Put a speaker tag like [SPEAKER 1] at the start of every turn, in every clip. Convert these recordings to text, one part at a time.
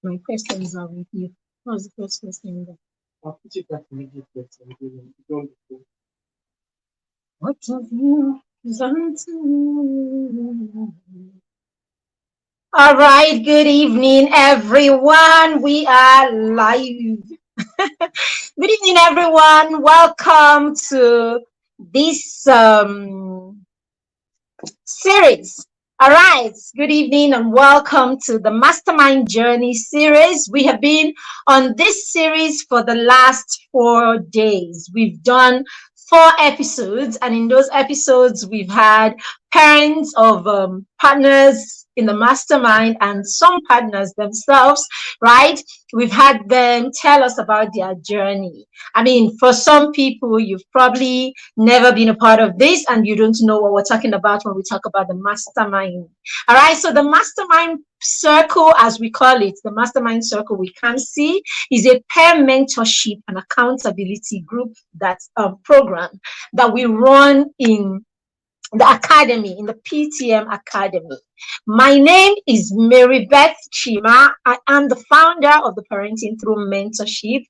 [SPEAKER 1] My questions are with you. What's the first question there?
[SPEAKER 2] I'll put it back in the question. Don't go.
[SPEAKER 1] What have you done to me? All right, good evening, everyone. We are live. Good evening, everyone. Welcome to this series. All right, good evening and welcome to the Mastermind Journey series. We have been on this series for the last 4 days. We've done 4 episodes, and in those episodes, we've had parents of partners in the mastermind and some partners themselves, right? We've had them tell us about their journey. I mean, for some people, you've probably never been a part of this and you don't know what we're talking about when we talk about the mastermind. All right, so the mastermind circle, as we call it, the mastermind circle we can see, is a peer mentorship and accountability group that's a program that we run in the academy, in the PTM Academy. My name is Mary Beth Chima. I am the founder of the Parenting Through Mentorship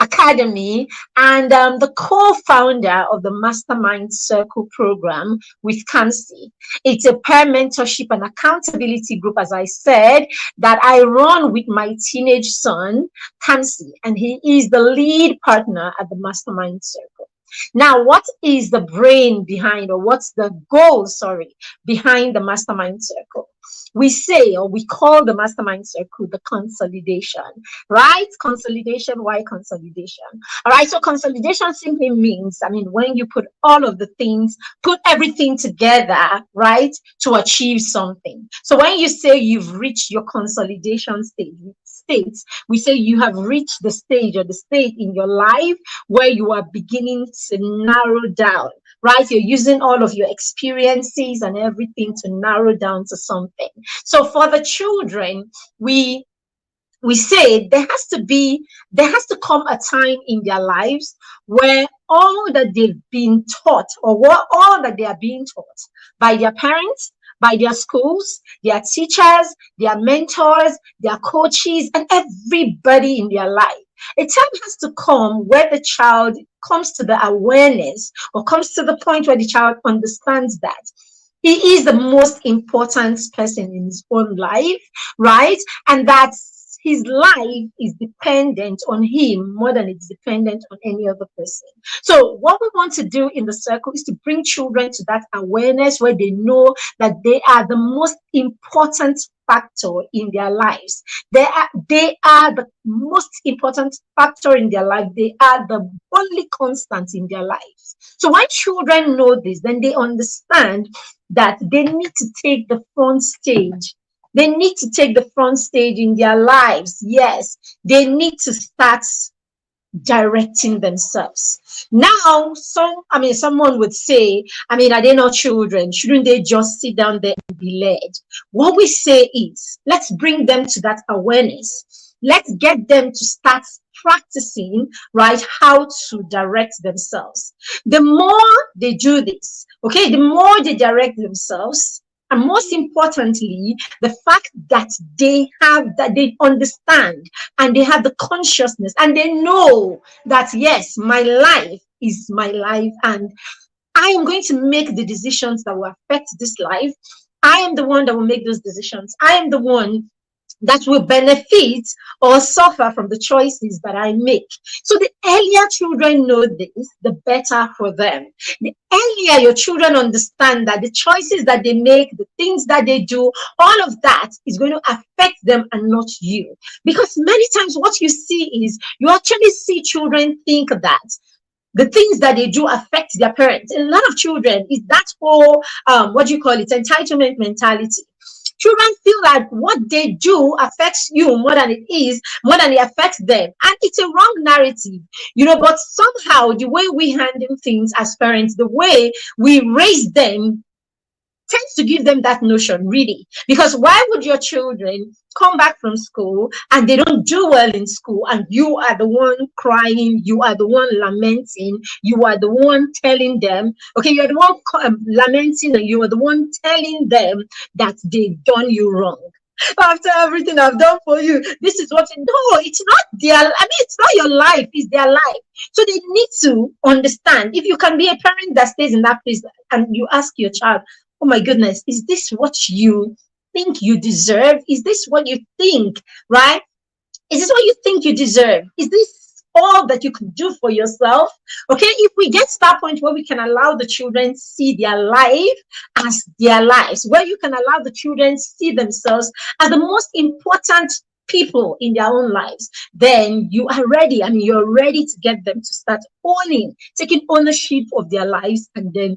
[SPEAKER 1] Academy and the co-founder of the Mastermind Circle program with Kansi. It's a peer mentorship and accountability group, as I said, that I run with my teenage son, Kansi, and he is the lead partner at the Mastermind Circle. Now, what is the brain behind, or what's the goal, behind the Mastermind Circle? We say, or we call the Mastermind Circle the consolidation, right? Consolidation, why consolidation? All right, so consolidation simply means, I mean, when you put all of the things, put everything together, right, to achieve something. So when you say you've reached your consolidation states, we say you have reached the stage or the state in your life where you are beginning to narrow down, right? You're using all of your experiences and everything to narrow down to something. So for the children, we say there has to come a time in their lives where all that they've been taught, or all that they are being taught by their parents, by their schools, their teachers, their mentors, their coaches, and everybody in their life. A time has to come where the child comes to the awareness, or comes to the point where the child understands that he is the most important person in his own life, right? And that his life is dependent on him more than it's dependent on any other person. So what we want to do in the circle is to bring children to that awareness where they know that they are the most important factor in their lives. They are the most important factor in their life. They are the only constant in their lives. So when children know this, then they understand that they need to take the front stage. They need to take the front stage in their lives. Yes, they need to start directing themselves. Now, someone would say, are they not children? Shouldn't they just sit down there and be led? What we say is, let's bring them to that awareness. Let's get them to start practicing, right, how to direct themselves. The more they do this, okay, the more they direct themselves, and most importantly, the fact that they understand and they have the consciousness and they know that, yes, my life is my life and I am going to make the decisions that will affect this life. I am the one that will make those decisions. I am the one that will benefit or suffer from the choices that I make. So the earlier children know this, the better for them. The earlier your children understand that the choices that they make, the things that they do, all of that is going to affect them and not you. Because many times what you see is, you actually see children think that the things that they do affect their parents. A lot of children is that whole, entitlement mentality. Children feel that what they do affects you more than it affects them. And it's a wrong narrative, but somehow the way we handle things as parents, the way we raise them, tends to give them that notion, really. Because why would your children come back from school and they don't do well in school, and you are the one crying, you are the one lamenting, you are the one telling them, okay, you're the one lamenting, and you are the one telling them that they've done you wrong? After everything I've done for you, this is what. No, it's not their. I mean, it's not your life. It's their life. So they need to understand. If you can be a parent that stays in that place and you ask your child, "Oh my goodness, is this what you think you deserve? Is this what you think? Right? Is this what you think you deserve? Is this all that you could do for yourself?" Okay, if we get to that point where we can allow the children see their life as their lives, where you can allow the children see themselves as the most important people in their own lives, then you are ready. I mean, you're ready to get them to start owning, taking ownership of their lives, and then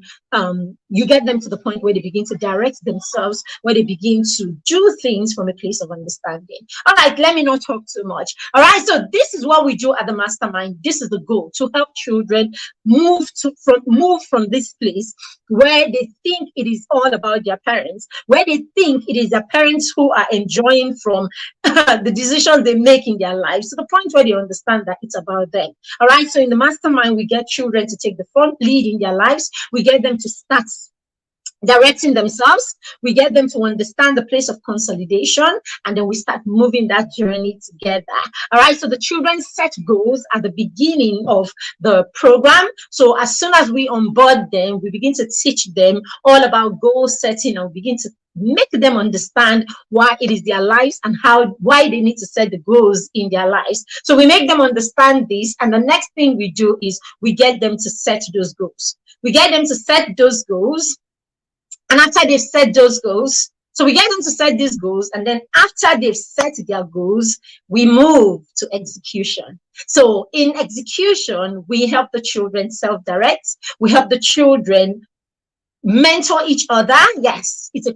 [SPEAKER 1] you get them to the point where they begin to direct themselves, where they begin to do things from a place of understanding. All right, let me not talk too much. All right, so this is what we do at the Mastermind. This is the goal, to help children move from this place where they think it is all about their parents, where they think it is their parents who are enjoying from the decisions they make in their lives, to the point where they understand that it's about them. All right, so in the Mastermind, we get children to take the front lead in their lives. We get them to start directing themselves. We get them to understand the place of consolidation, and then we start moving that journey together. All right, so the children set goals at the beginning of the program. So as soon as we onboard them, we begin to teach them all about goal setting, and we begin to make them understand why it is their lives and why they need to set the goals in their lives. So we make them understand this, and the next thing we do is we get them to set those goals. We get them to set those goals, and after they've set those goals, so we get them to set these goals, and then after they've set their goals, we move to execution. So in execution, we help the children self-direct. We help the children mentor each other. Yes, it's a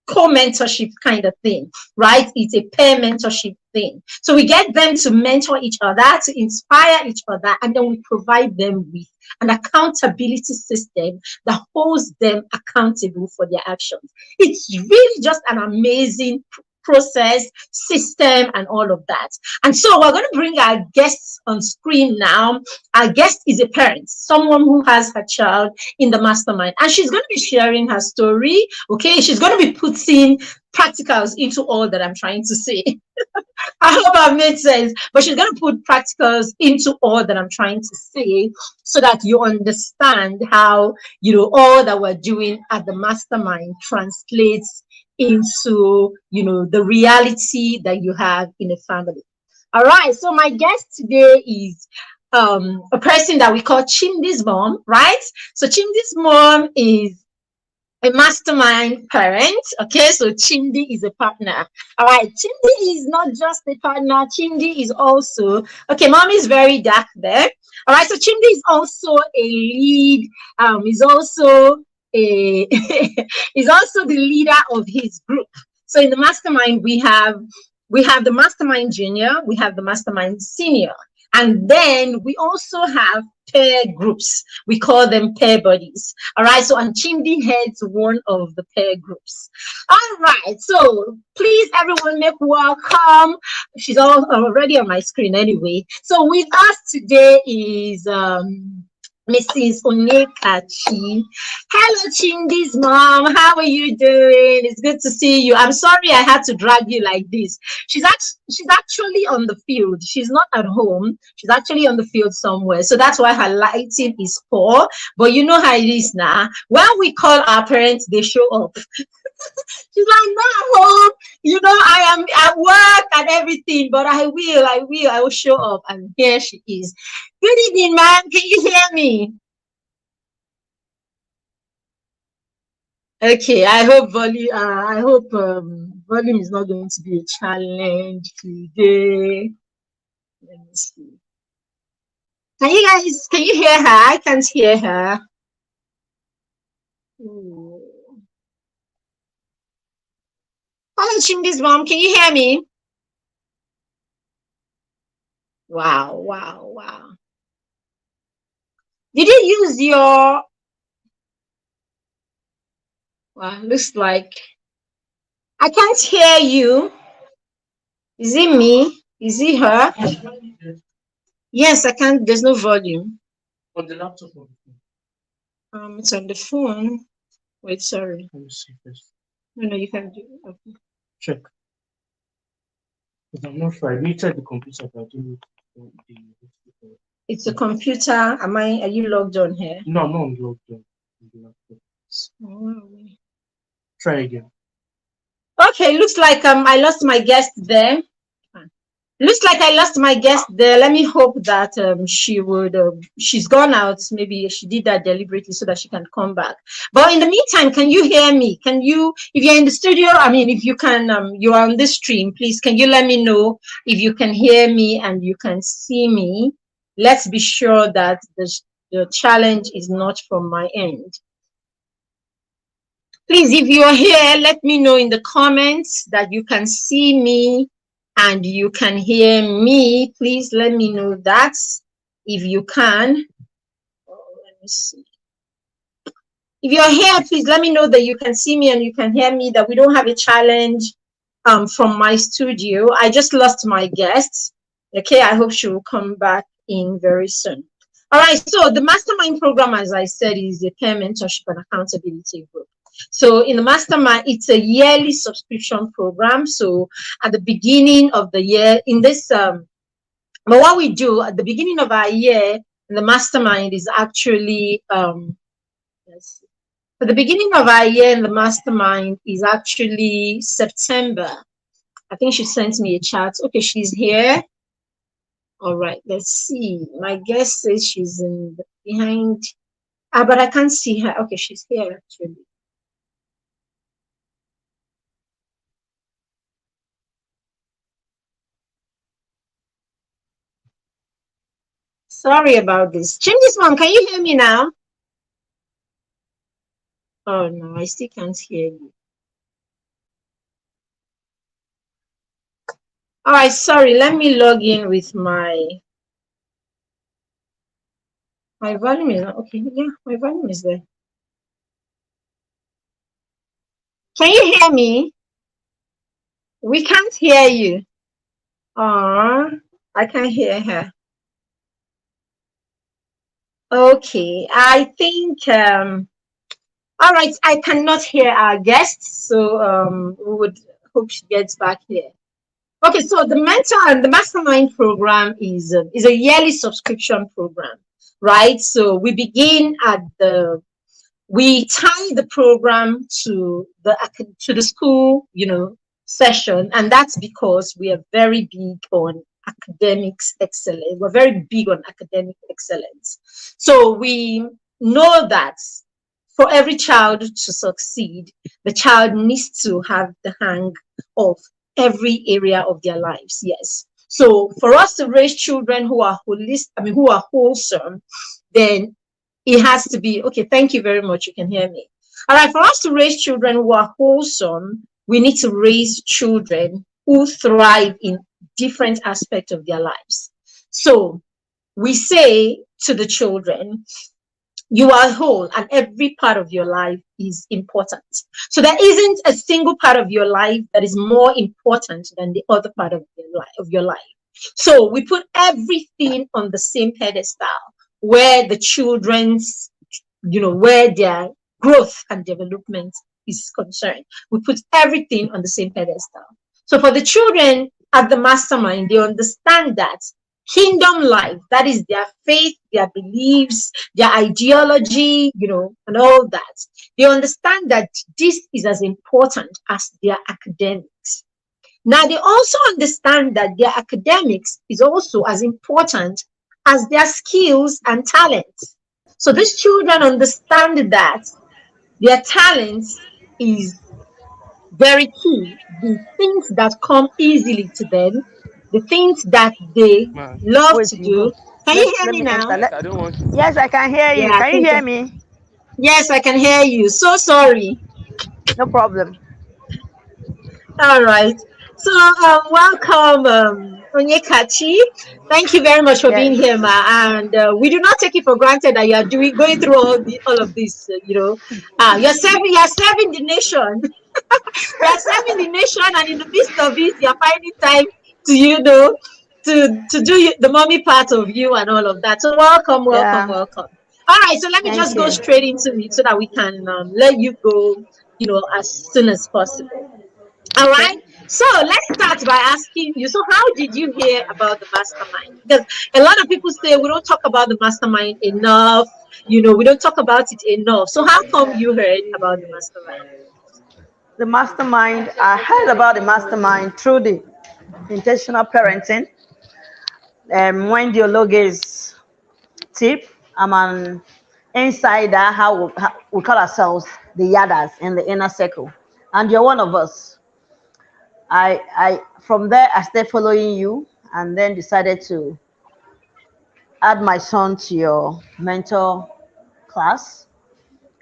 [SPEAKER 1] co-mentorship kind of thing, right? It's a peer mentorship thing. So we get them to mentor each other, to inspire each other, and then we provide them with an accountability system that holds them accountable for their actions. It's really just an amazing process, system, and all of that. And so we're going to bring our guests on screen now. Our guest is a parent, someone who has her child in the Mastermind, and she's going to be sharing her story. Okay, she's going to be putting practicals into all that I'm trying to say. I hope I've made sense, but she's going to put practicals into all that I'm trying to say, so that you understand how, all that we're doing at the Mastermind translates into, the reality that you have in a family. All right, so my guest today is a person that we call Chimdi's mom, right? So Chimdi's mom is a Mastermind parent. Okay, so Chimdi is a partner. All right, Chimdi is not just a partner. Chimdi is also, okay, mom is very dark there. All right, so Chimdi is also a lead. Is also a is also the leader of his group. So in the Mastermind, we have the Mastermind Junior, we have the Mastermind Senior, and then we also have pair groups. We call them pair buddies. All right. So, and Chimdi heads one of the pair groups. All right. So, please, everyone, make welcome. She's already on my screen anyway. So, with us today is Mrs. Onyekachi. Hello, Chimdi's mom. How are you doing? It's good to see you. I'm sorry I had to drag you like this. She's actually on the field. She's not at home. She's actually on the field somewhere. So that's why her lighting is poor. But you know how it is now. When we call our parents, they show up. She's like, not at home. I am at work and everything, but I will show up. And here she is. Good evening, ma'am. Can you hear me? Okay, I hope volume is not going to be a challenge today. Let me see. Can you hear her? I can't hear her. Ooh. Hello, Chimdi's mom. Can you hear me? Wow, wow, wow. Did you use your, well, looks like I can't hear you. Is it me? Is it her? Yes, I can't. There's no volume.
[SPEAKER 2] On the laptop.
[SPEAKER 1] It's on the phone. Wait, sorry.
[SPEAKER 2] Let me see first.
[SPEAKER 1] No, you can do it. Okay.
[SPEAKER 2] Check. Because I'm not sure. I did check the computer, but I didn't the
[SPEAKER 1] It's a computer. Are you logged on here?
[SPEAKER 2] No, I'm not logged on the laptop. Try again.
[SPEAKER 1] Okay, looks like I lost my guest there. Looks like I lost my guest there. Let me hope that she's gone out. Maybe she did that deliberately so that she can come back. But in the meantime, can you hear me? Can you, if you're in the studio, I mean, if you can, you are on this stream, please, can you let me know if you can hear me and you can see me? Let's be sure that the challenge is not from my end. Please, if you're here, let me know in the comments that you can see me and you can hear me. Please let me know that if you can. Let me see. If you're here, please let me know that you can see me and you can hear me, that we don't have a challenge from my studio. I just lost my guest. Okay, I hope she will come back in very soon. All right, so the Mastermind program, as I said, is a peer mentorship and accountability group. So in the Mastermind, it's a yearly subscription program. So at the beginning of the year, in this, but what we do at the beginning of our year in the Mastermind is actually, let's see. At the beginning of our year in the Mastermind is actually September. I think she sent me a chat. Okay, she's here. All right, let's see. My guest says she's in behind. But I can't see her. Okay, she's here actually. Sorry about this. Chimney's mom, can you hear me now? Oh no, I still can't hear you. All right, sorry. Let me log in with my volume is not okay. Yeah, my volume is there. Can you hear me? We can't hear you. I can't hear her. Okay, I think all right, I cannot hear our guests, so we would hope she gets back here. Okay, so the mentor and the mastermind program is a yearly subscription program, right? So we tie the program to the school, session, and that's because we are very big on academics excellence. We're very big on academic excellence. So we know that for every child to succeed, the child needs to have the hang of every area of their lives. Yes. So for us to raise children who are who are wholesome, then it has to be okay. Thank you very much. You can hear me. All right. For us to raise children who are wholesome, we need to raise children who thrive in different aspects of their lives. So we say to the children, you are whole and every part of your life is important. So there isn't a single part of your life that is more important than the other part of your life. So we put everything on the same pedestal where the children's, where their growth and development is concerned. We put everything on the same pedestal. So for the children at the mastermind, they understand that kingdom life, that is their faith, their beliefs, their ideology, and all that. They understand that this is as important as their academics. Now, they also understand that their academics is also as important as their skills and talents. So these children understand that their talents is very key. The things that come easily to them, the things that they
[SPEAKER 2] Man,
[SPEAKER 1] love
[SPEAKER 3] Wait,
[SPEAKER 1] to
[SPEAKER 3] you go.
[SPEAKER 1] do. Can you hear
[SPEAKER 3] Let
[SPEAKER 1] me
[SPEAKER 3] me enter.
[SPEAKER 1] now?
[SPEAKER 2] I don't want to.
[SPEAKER 3] Yes, I can hear
[SPEAKER 1] Yeah,
[SPEAKER 3] you.
[SPEAKER 1] I
[SPEAKER 3] Can you
[SPEAKER 1] think.
[SPEAKER 3] hear me?
[SPEAKER 1] Yes, I can hear you. So sorry.
[SPEAKER 3] No problem.
[SPEAKER 1] All right. So, welcome, Onyekachi. Thank you very much for being
[SPEAKER 3] Yes.
[SPEAKER 1] here, ma. And we do not take it for granted that you are going through all of this. You're serving the nation. You're serving the nation, and in the midst of it, you're finding time to to do the mommy part of you and all of that. So, welcome, welcome,
[SPEAKER 3] Yeah.
[SPEAKER 1] welcome. All right. So let me
[SPEAKER 3] Thank
[SPEAKER 1] just go
[SPEAKER 3] you.
[SPEAKER 1] straight into it so that we can let you go, as soon as possible. All
[SPEAKER 3] Okay.
[SPEAKER 1] right. So let's start by asking you. So, how did you hear about the mastermind? Because a lot of people say we don't talk about the mastermind enough. We don't talk about it enough. So, how come you heard about the mastermind?
[SPEAKER 3] The mastermind, I heard about the mastermind through the intentional parenting. When Diologue's tip, I'm an insider, how we call ourselves the Yadas in the inner circle. And you're one of us. From there, I started following you and then decided to add my son to your mentor class.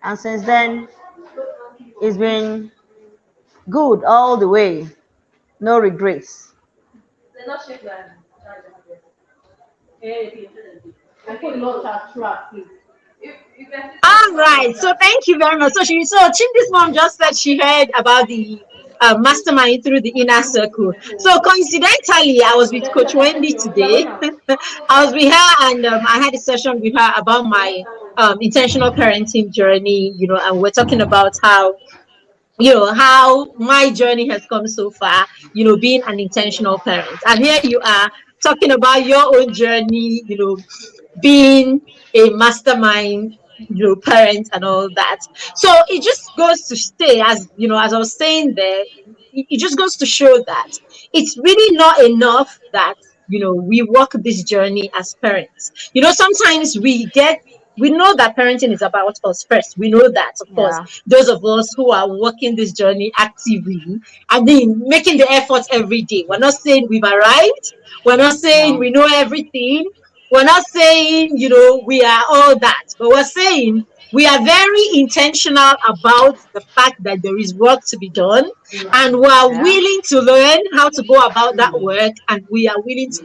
[SPEAKER 3] And since then, it's been good all the way, no regrets.
[SPEAKER 1] All right. So thank you very much. So Chindi's mom just said she heard about the mastermind through the inner circle. So coincidentally, I was with Coach Wendy today. I was with her, and I had a session with her about my intentional parenting journey. And we're talking about how my journey has come so far. Being an intentional parent, and here you are talking about your own journey. Being a mastermind parent and all that. So it just goes to stay, as I was saying there, it just goes to show that it's really not enough that we walk this journey as parents. Sometimes we know that parenting is about us first. We know that, of course,
[SPEAKER 3] Yeah,
[SPEAKER 1] those of us who are walking this journey actively, I mean, making the effort every day. We're not saying we've arrived. We're not saying
[SPEAKER 3] no,
[SPEAKER 1] we know everything. We're not saying, we are all that, but we're saying we are very intentional about the fact that there is work to be done, and we are
[SPEAKER 3] yeah,
[SPEAKER 1] willing to learn how to go about that work, and we are willing to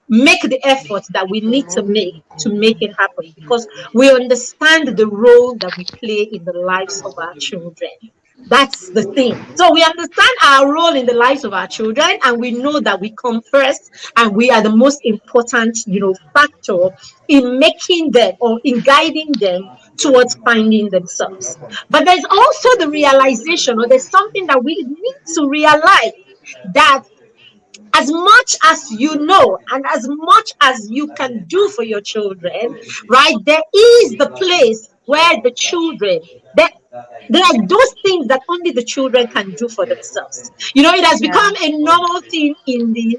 [SPEAKER 1] make the effort that we need to make it happen, because we understand the role that we play in the lives of our children. That's the thing. So we understand our role in the lives of our children, and we know that we come first, and we are the most important, factor in making them, or in guiding them towards finding themselves. But there's also the realization, or there's something that we need to realize, that as much as you know and as much as you can do for your children, right, there is the place where the children, there are those things that only the children can do for themselves. It has
[SPEAKER 3] yeah,
[SPEAKER 1] become a normal thing in the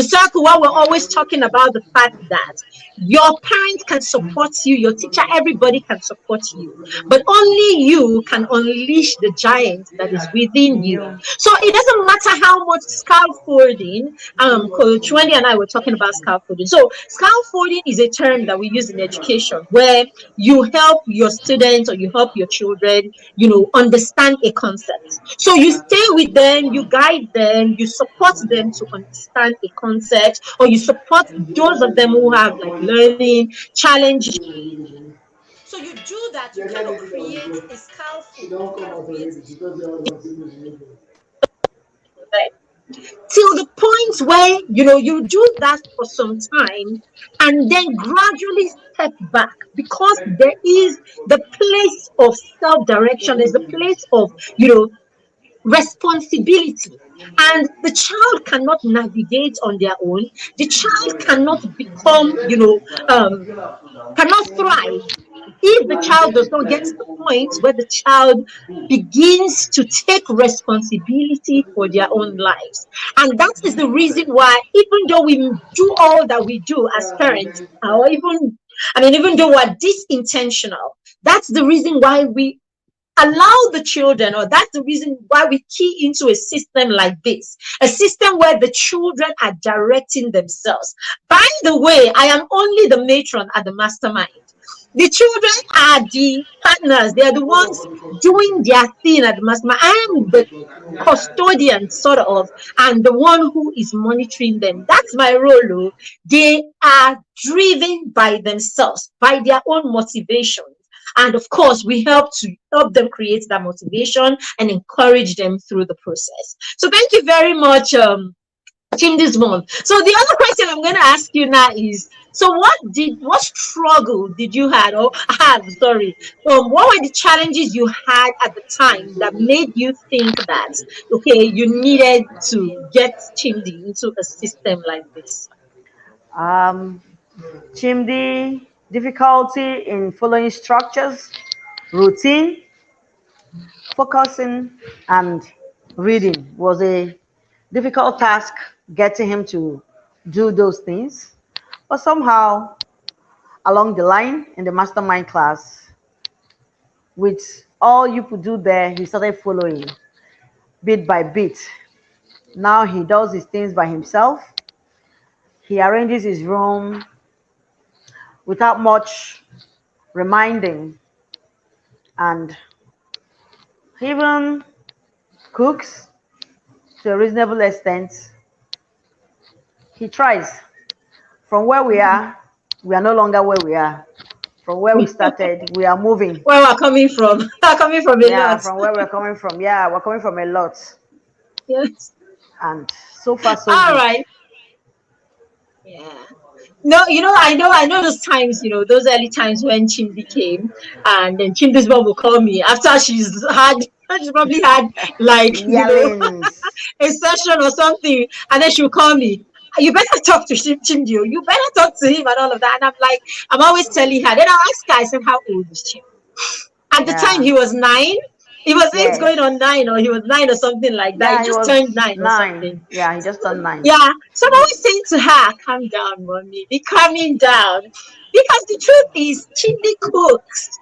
[SPEAKER 1] circle, where we're always talking about the fact that your parents can support you, your teacher, everybody can support you, but only you can unleash the giant that is within
[SPEAKER 3] and
[SPEAKER 1] you.
[SPEAKER 3] you.
[SPEAKER 1] So it doesn't matter how much scaffolding. Coach Wendy and I were talking about scaffolding. So scaffolding is a term that we use in education, where you help your students, or you help your children, understand a concept. So you stay with them, you guide them, you support them to understand a concept, or you support those of them who have like learning challenges. So you do that, you kind of create a scaffold, you kind of create till the point where you do that for some time, and then gradually step back, because there is the place of self-direction, there's the place of responsibility, and the child cannot navigate on their own. The child cannot become, cannot thrive if the child does not get to the point where the child begins to take responsibility for their own lives. And that is the reason why, even though we do all that we do as parents, or even though we're disintentional, that's the reason why we allow the children, or that's the reason why we key into a system like this, a system where the children are directing themselves. By the way, I am only the matron at the mastermind. The children are the partners, they are the ones doing their thing at the mastermind. I am the custodian, sort of, and the one who is monitoring them. That's my role. Oh. They are driven by themselves, by their own motivation, and of course we help them create that motivation and encourage them through the process. So thank you very much, Chimdi's mom. So the other question I'm going to ask you now is, so what struggle did you had or have, sorry, what were the challenges you had at the time that made you think that, okay, you needed to get Chimdi into a system like this?
[SPEAKER 3] Um, Chimdi, difficulty in following structures, routine, focusing, and reading was a difficult task getting him to do those things. But somehow, along the line in the mastermind class, with all you could do there, he started following bit by bit. Now he does his things by himself. He arranges his room without much reminding, and he even cooks to a reasonable extent. He tries. From where we are no longer where we are. From where we started, we are moving.
[SPEAKER 1] Where we're coming from? We're coming from a
[SPEAKER 3] Yeah,
[SPEAKER 1] lot.
[SPEAKER 3] from where we're coming from. Yeah, we're coming from a lot.
[SPEAKER 1] Yes.
[SPEAKER 3] And so far, so
[SPEAKER 1] All
[SPEAKER 3] good.
[SPEAKER 1] right. Yeah. No, I know those times, those early times when Chimdi came, and then Chimdi's mom will call me after she's probably had like,
[SPEAKER 3] Yellings.
[SPEAKER 1] a session or something, and then she'll call me. You better talk to Chimdi. You better talk to him and all of that. And I'm always telling her. Then I'll ask her, I said, how old is Chimdi? At the time,
[SPEAKER 3] Yeah.
[SPEAKER 1] he was 9. He was 8
[SPEAKER 3] Yes.
[SPEAKER 1] going on 9, or he was 9 or something like that. He
[SPEAKER 3] Yeah, he
[SPEAKER 1] just
[SPEAKER 3] was
[SPEAKER 1] turned 9 or
[SPEAKER 3] 9.
[SPEAKER 1] something.
[SPEAKER 3] Yeah, he just turned 9.
[SPEAKER 1] Yeah. So I'm always saying to her, calm down, mommy. Be calming down. Because the truth is, Chindi cooks.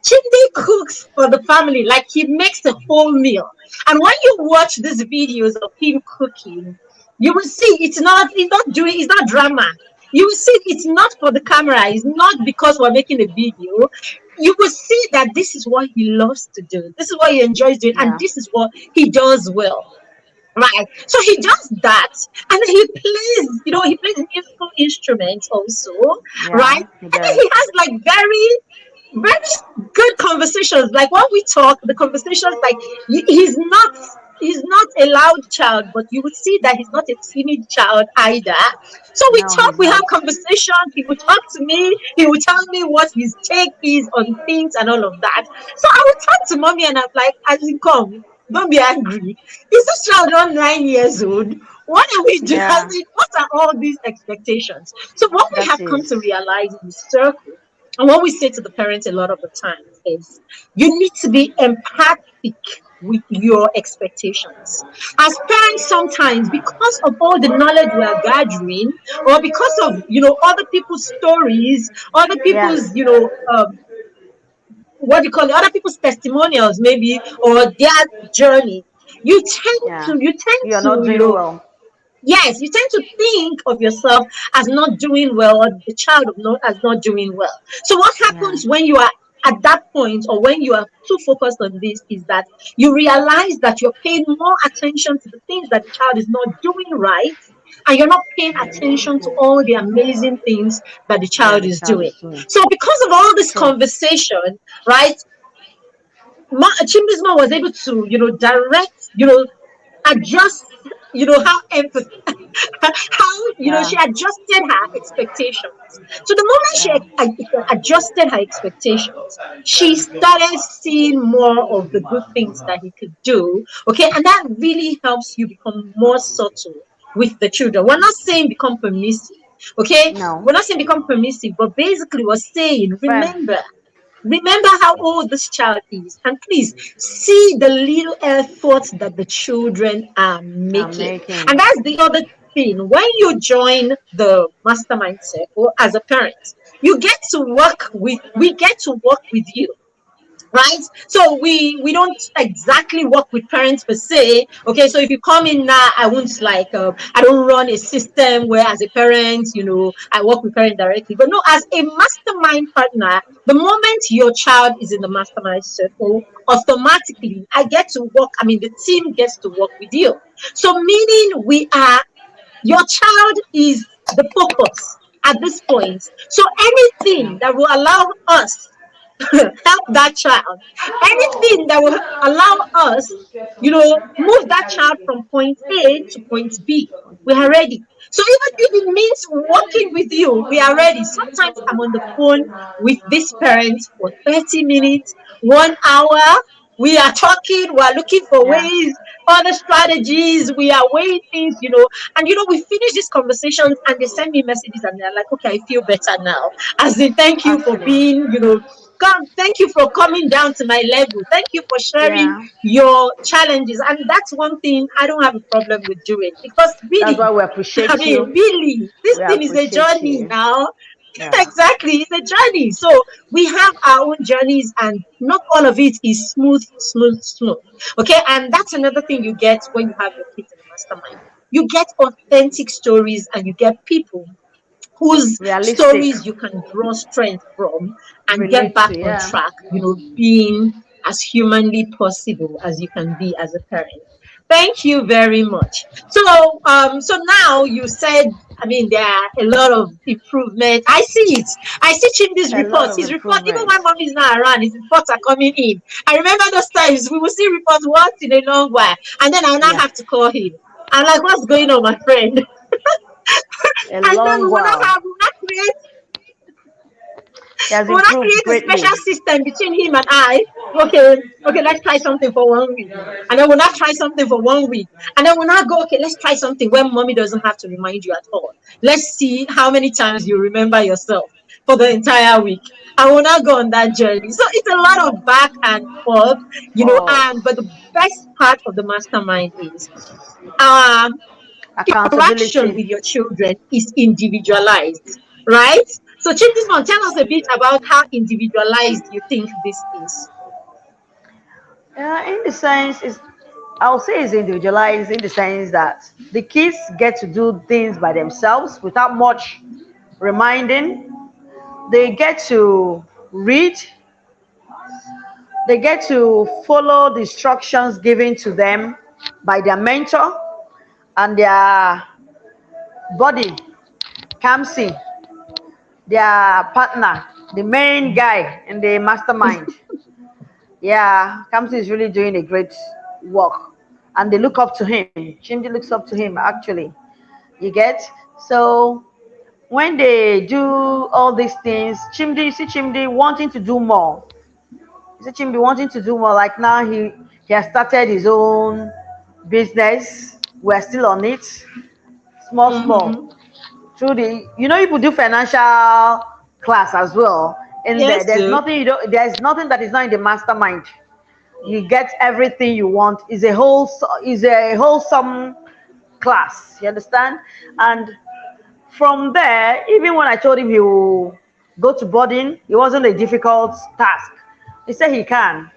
[SPEAKER 1] Chindi cooks for the family. Like, he makes a whole meal. And when you watch these videos of him cooking, you will see it's not drama. You will see it's not for the camera. It's not because we're making a video. You will see that this is what he loves to do. This is what he enjoys doing, and
[SPEAKER 3] Yeah.
[SPEAKER 1] this is what he does well. Right. So he does that, and then he plays musical instruments also, right?
[SPEAKER 3] Yeah, he
[SPEAKER 1] And then
[SPEAKER 3] does.
[SPEAKER 1] he has like very good conversations. Like when we talk, the conversations, like he's not a loud child, but you would see that he's not a timid child either. So we
[SPEAKER 3] No,
[SPEAKER 1] talk,
[SPEAKER 3] he's
[SPEAKER 1] we have
[SPEAKER 3] not.
[SPEAKER 1] conversations. He will talk to me. He will tell me what his take is on things and all of that. So I would talk to mommy, and I'm like, as you come, don't be angry. Is this child not 9 years old? What are we doing?
[SPEAKER 3] Yeah,
[SPEAKER 1] What are all these expectations? So what we
[SPEAKER 3] that
[SPEAKER 1] have come
[SPEAKER 3] is.
[SPEAKER 1] to realize in the circle, and what we say to the parents a lot of the times is, you need to be empathic with your expectations. As parents, sometimes because of all the knowledge we are gathering, or because of other people's stories, other
[SPEAKER 3] Yeah,
[SPEAKER 1] people's what do you call it, other people's testimonials maybe, or their journey, you tend
[SPEAKER 3] yeah.
[SPEAKER 1] to you tend
[SPEAKER 3] You're not
[SPEAKER 1] to
[SPEAKER 3] doing well.
[SPEAKER 1] yes, you tend to think of yourself as not doing well, or the child of not as not doing well. So what
[SPEAKER 3] Yeah,
[SPEAKER 1] happens when you are at that point, or when you are too focused on this, is that you realize that you're paying more attention to the things that the child is not doing right, and you're not paying attention to all the amazing things that the
[SPEAKER 3] yeah,
[SPEAKER 1] child
[SPEAKER 3] the
[SPEAKER 1] is
[SPEAKER 3] child
[SPEAKER 1] doing.
[SPEAKER 3] is doing.
[SPEAKER 1] So because of all this
[SPEAKER 3] True.
[SPEAKER 1] conversation, right, Chimbizma was able to, direct, adjust, how empathy, how, she
[SPEAKER 3] Yeah,
[SPEAKER 1] adjusted her expectations. So the moment she
[SPEAKER 3] yeah,
[SPEAKER 1] adjusted her expectations, she started seeing more of the good things that he could do. Okay. And that really helps you become more subtle with the children. We're not saying become permissive. Okay.
[SPEAKER 3] no,
[SPEAKER 1] We're not saying become permissive, but basically we're saying,
[SPEAKER 3] fair.
[SPEAKER 1] remember how old this child is, and please see the little efforts that the children are
[SPEAKER 3] I'm
[SPEAKER 1] making.
[SPEAKER 3] making.
[SPEAKER 1] And that's the other thing. When you join the mastermind circle as a parent, we get to work with you, right? So we don't exactly work with parents per se. Okay, so if you come in now, I won't like I don't run a system where as a parent, I work with parents directly. But no, as a mastermind partner, the moment your child is in the mastermind circle, automatically I get to work. I mean, the team gets to work with you. So meaning your child is the focus at this point. So
[SPEAKER 3] Yeah,
[SPEAKER 1] anything that will allow us, help that child. Anything that will allow us, move that child from point A to point B, we are ready. So even if it means working with you, we are ready. Sometimes I'm on the phone with this parent for 30 minutes, 1 hour. We are talking, we are looking for
[SPEAKER 3] Yeah.
[SPEAKER 1] ways, other strategies, we are weighing things, and we finish these conversations and they send me messages and they're like, okay, I feel better now. As in, thank you for
[SPEAKER 3] Actually.
[SPEAKER 1] being, come, thank you for coming down to my level. Thank you for sharing
[SPEAKER 3] Yeah.
[SPEAKER 1] your challenges. And that's one thing I don't have a problem with doing because
[SPEAKER 3] That's why
[SPEAKER 1] really,
[SPEAKER 3] we
[SPEAKER 1] I
[SPEAKER 3] appreciate
[SPEAKER 1] mean,
[SPEAKER 3] you.
[SPEAKER 1] really, this
[SPEAKER 3] We
[SPEAKER 1] thing is a
[SPEAKER 3] appreciate
[SPEAKER 1] journey
[SPEAKER 3] you.
[SPEAKER 1] now.
[SPEAKER 3] Yeah.
[SPEAKER 1] Exactly, it's a journey. So we have our own journeys, and not all of it is smooth, smooth, smooth. Okay, and that's another thing you get when you have your kids in the mastermind. You get authentic stories, and you get people whose
[SPEAKER 3] Realistic.
[SPEAKER 1] stories you can draw strength from and get
[SPEAKER 3] Relate
[SPEAKER 1] back
[SPEAKER 3] to.
[SPEAKER 1] on
[SPEAKER 3] Yeah.
[SPEAKER 1] track, being as humanly possible as you can be as a parent. Thank you very much. So now you said, I mean, there are a lot of improvement. I see it. I see Chimdi's
[SPEAKER 3] A lot
[SPEAKER 1] reports.
[SPEAKER 3] of
[SPEAKER 1] His report, even
[SPEAKER 3] improvement.
[SPEAKER 1] when mommy is not around, his reports are coming in. I remember those times we will see reports once in a long while, and then I'll not
[SPEAKER 3] Yeah.
[SPEAKER 1] have to call him. I'm like, what's going on, my friend?
[SPEAKER 3] A
[SPEAKER 1] And then
[SPEAKER 3] long while.
[SPEAKER 1] we will not create
[SPEAKER 3] He has
[SPEAKER 1] we will not
[SPEAKER 3] improved
[SPEAKER 1] create a
[SPEAKER 3] greatly.
[SPEAKER 1] special system between him and I. Okay, okay, let's try something for 1 week. And then we'll not try something for 1 week. And then we'll not go, okay, let's try something when mommy doesn't have to remind you at all. Let's see how many times you remember yourself for the entire week. I will not go on that journey. So it's a lot of back and forth,
[SPEAKER 3] For
[SPEAKER 1] and but the best part of the mastermind is um interaction
[SPEAKER 3] accountability.
[SPEAKER 1] with your children is individualized, right? So, Chief, this one, tell us a bit about how individualized you think this is.
[SPEAKER 3] In the sense is, I'll say it's individualized in the sense that the kids get to do things by themselves without much reminding. They get to read, they get to follow the instructions given to them by their mentor and their body, Kamsi, their partner, the main guy in the mastermind. Yeah, Kamsi is really doing a great work. And they look up to him. Chimdi looks up to him, actually. You get? So when they do all these things, Chimdi, you see Chimdi wanting to do more. You see Chimdi wanting to do more. Like now he has started his own business. We're still on it. Small,
[SPEAKER 1] Mm-hmm.
[SPEAKER 3] small. Through the, people do financial class as well. In there,
[SPEAKER 1] Yes, sir.
[SPEAKER 3] there's nothing that is not in the mastermind. You get everything you want. Is a wholesome class. You understand? And from there, even when I told him he will go to boarding, it wasn't a difficult task. He said he can.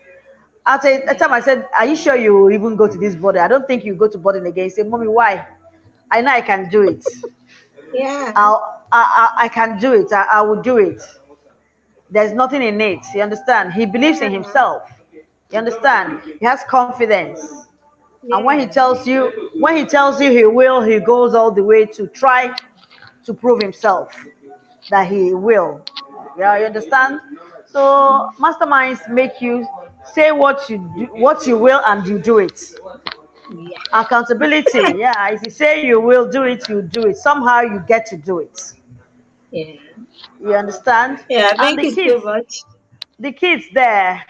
[SPEAKER 3] At the time I said, "Are you sure you will even go to this boarding? I don't think you go to boarding again." He said, "Mommy, why? I know I can do it.
[SPEAKER 1] Yeah.
[SPEAKER 3] I can do it. I will do it. There's nothing in it." You understand? He believes in
[SPEAKER 1] Yeah.
[SPEAKER 3] himself. You understand? He has confidence. And when he
[SPEAKER 1] Yeah.
[SPEAKER 3] tells you, he will, he goes all the way to try to prove himself that he will. Yeah, you understand? So masterminds make you say what you will, and you do it.
[SPEAKER 1] Yeah.
[SPEAKER 3] Accountability, yeah. If you say you will do it, you do it. Somehow you get to do it.
[SPEAKER 1] Yeah.
[SPEAKER 3] You understand?
[SPEAKER 1] Yeah.
[SPEAKER 3] And
[SPEAKER 1] Thank you so much.
[SPEAKER 3] the kids there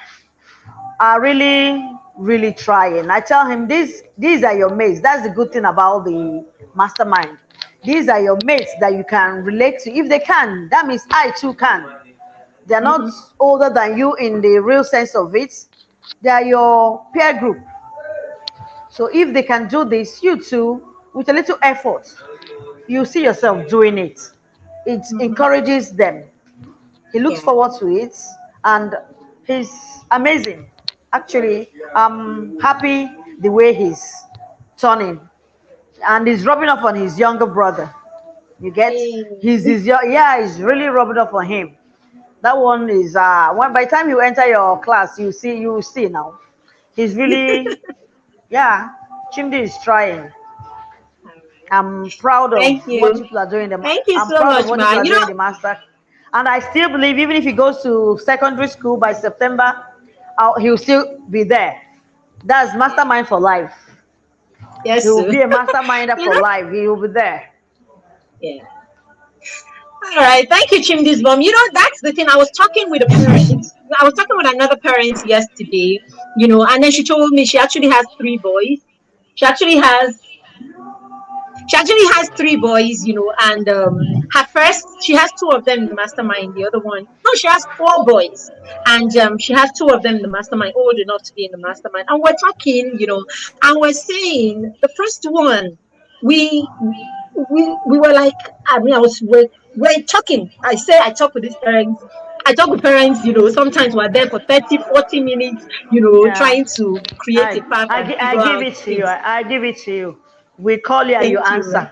[SPEAKER 3] are really, really trying. I tell him, these are your mates. That's the good thing about the mastermind. These are your mates that you can relate to. If they can, that means I too can. They're not
[SPEAKER 1] Mm-hmm.
[SPEAKER 3] older than you in the real sense of it. They are your peer group. So if they can do this, you too, with a little effort, you see yourself doing it. It
[SPEAKER 1] Mm-hmm.
[SPEAKER 3] encourages them. He looks
[SPEAKER 1] Yeah.
[SPEAKER 3] forward to it, and he's amazing. Actually, I'm happy the way he's turning, and he's rubbing off on his younger brother. You get?
[SPEAKER 1] Hey.
[SPEAKER 3] Yeah, he's really rubbing off on him. That one is when by the time you enter your class, you will see now. He's really, yeah. Chimdi is trying.
[SPEAKER 1] All right.
[SPEAKER 3] I'm proud of
[SPEAKER 1] Thank
[SPEAKER 3] what
[SPEAKER 1] you.
[SPEAKER 3] people are doing.
[SPEAKER 1] Thank you
[SPEAKER 3] I'm
[SPEAKER 1] so
[SPEAKER 3] proud of
[SPEAKER 1] much,
[SPEAKER 3] what people
[SPEAKER 1] man.
[SPEAKER 3] are doing in the master. And I still believe even if he goes to secondary school by September, he'll still be there. That's mastermind for life. He
[SPEAKER 1] Yes,
[SPEAKER 3] will
[SPEAKER 1] sir.
[SPEAKER 3] be a masterminder
[SPEAKER 1] You
[SPEAKER 3] for
[SPEAKER 1] know?
[SPEAKER 3] life. He will be there.
[SPEAKER 1] Yeah. All right. Thank you, Chimdi's mom. You know, that's the thing. I was talking with a parent. I was talking with another parent yesterday, and then she told me she actually has three boys. She actually has She actually has three boys, and her first, she has two of them in the mastermind. The other one, no, she has four boys, and she has two of them in the mastermind, old enough to be in the mastermind. And we're talking, and we're saying the first one, we we were like, I mean, we're talking. I talk with these parents. I talk with parents, sometimes we're there for 30, 40 minutes,
[SPEAKER 3] Yeah.
[SPEAKER 1] trying to create a path and
[SPEAKER 3] I
[SPEAKER 1] figure
[SPEAKER 3] give
[SPEAKER 1] out
[SPEAKER 3] it to you.
[SPEAKER 1] things.
[SPEAKER 3] I give it to you. We call you and you
[SPEAKER 1] Thank you.
[SPEAKER 3] answer.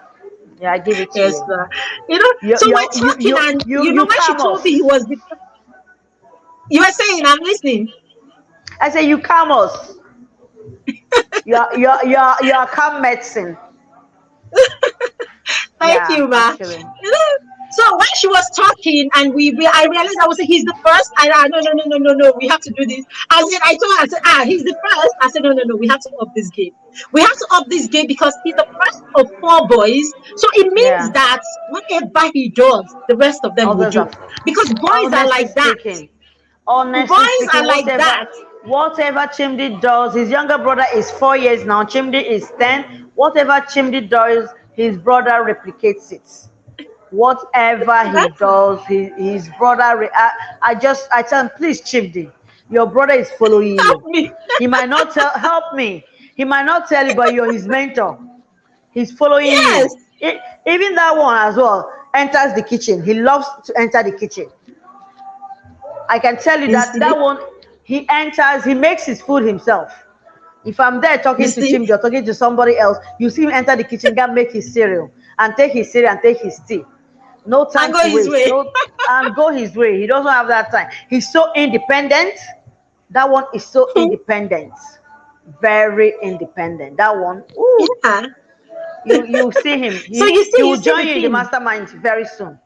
[SPEAKER 3] Yeah, I give it to
[SPEAKER 1] Yes,
[SPEAKER 3] you.
[SPEAKER 1] sir.
[SPEAKER 3] You
[SPEAKER 1] So
[SPEAKER 3] you
[SPEAKER 1] we're
[SPEAKER 3] you
[SPEAKER 1] talking,
[SPEAKER 3] you
[SPEAKER 1] and
[SPEAKER 3] you
[SPEAKER 1] when she
[SPEAKER 3] calm
[SPEAKER 1] told me he
[SPEAKER 3] us.
[SPEAKER 1] was you were saying, I'm listening.
[SPEAKER 3] I say you calm us. You are calm medicine.
[SPEAKER 1] Thank
[SPEAKER 3] Yeah,
[SPEAKER 1] you, ma.
[SPEAKER 3] actually.
[SPEAKER 1] So when she was talking, and I realized I was like, he's the first. No, no, no, no, no, no. We have to do this. I told her, I said, he's the first. I said, no, no, no. We have to up this game. We have to up this game because he's the first of four boys. So it means
[SPEAKER 3] Yeah.
[SPEAKER 1] that whatever he does, the rest of them will
[SPEAKER 3] Others
[SPEAKER 1] do.
[SPEAKER 3] are.
[SPEAKER 1] Because boys are
[SPEAKER 3] Honestly
[SPEAKER 1] like that.
[SPEAKER 3] speaking, honestly
[SPEAKER 1] Boys
[SPEAKER 3] speaking,
[SPEAKER 1] are like
[SPEAKER 3] whatever
[SPEAKER 1] that.
[SPEAKER 3] whatever Chimdi does, his younger brother is 4 years now. Chimdi is 10. Whatever Chimdi does, his brother replicates it. Whatever he
[SPEAKER 1] That's
[SPEAKER 3] does, his brother. I tell him, please, Chimdi, your brother is following
[SPEAKER 1] help
[SPEAKER 3] you.
[SPEAKER 1] me.
[SPEAKER 3] He might not help me. He might not tell you, but you're his mentor. He's following you.
[SPEAKER 1] Yes.
[SPEAKER 3] Even that one as well enters the kitchen. He loves to enter the kitchen. I can tell you
[SPEAKER 1] You
[SPEAKER 3] that
[SPEAKER 1] see?
[SPEAKER 3] that one, he enters, he makes his food himself. If I'm there
[SPEAKER 1] You
[SPEAKER 3] talking to
[SPEAKER 1] see?
[SPEAKER 3] Chimdi or talking to somebody else, you see him enter the kitchen, go make his cereal and take his cereal and take his tea. No
[SPEAKER 1] And
[SPEAKER 3] time
[SPEAKER 1] go
[SPEAKER 3] to
[SPEAKER 1] his
[SPEAKER 3] waste.
[SPEAKER 1] way.
[SPEAKER 3] No, and go his way. He doesn't have that time. He's so independent. That one is so independent. Very independent. That one, ooh,
[SPEAKER 1] Yeah.
[SPEAKER 3] you see him.
[SPEAKER 1] So
[SPEAKER 3] He
[SPEAKER 1] you
[SPEAKER 3] will
[SPEAKER 1] see
[SPEAKER 3] join
[SPEAKER 1] the
[SPEAKER 3] you in the
[SPEAKER 1] thing.
[SPEAKER 3] mastermind very soon.